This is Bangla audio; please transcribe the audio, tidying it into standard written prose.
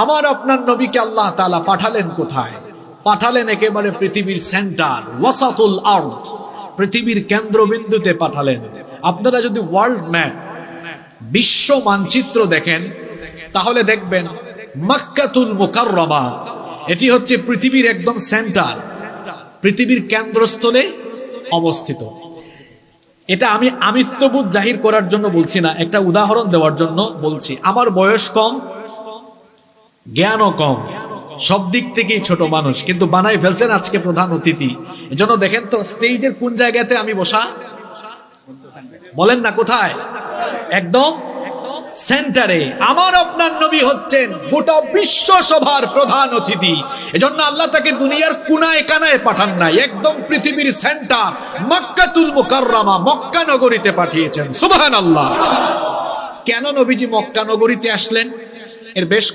আমার আপনার নবীকে আল্লাহ তাআলা পাঠালেন কোথায়? পাঠালেন একেবারে পৃথিবীর সেন্টার, ওয়াসাতুল আরদ, পৃথিবীর কেন্দ্রবিন্দুতে পাঠালেন। আপনারা যদি ওয়ার্ল্ড ম্যাপ, বিশ্ব মানচিত্র দেখেন তাহলে দেখবেন মক্কাতুল মুকাররমা, এটি হচ্ছে পৃথিবীর একদম সেন্টার, পৃথিবীর কেন্দ্রস্থলে অবস্থিত। এটা আমি আমিত্ববোধ জাহির করার জন্য বলছি না, একটা উদাহরণ দেওয়ার জন্য বলছি। আমার বয়স কম, জ্ঞানও কম, সব দিক থেকেই ছোট মানুষ, কিন্তু বানাই ফেলছেন আজকে প্রধান অতিথি। এজন্য দেখেন তো স্টেজের কোন জায়গাতে আমি বসা, বলেন না কোথায়? একদম সেন্টারে। আমার আপনার নবী হচ্ছেন গোটা বিশ্ব সভার প্রধান অতিথি। এজন্য আল্লাহ তাকে দুনিয়ার কোনায় কানায় পাঠান নাই, একদম পৃথিবীর সেন্টার মক্কাতুল মুকাররমা, মক্কা নগরীতে পাঠিয়েছেন। সুবহানাল্লাহ। কেন নবীজি মক্কা নগরীতে আসলেন? এর বেশ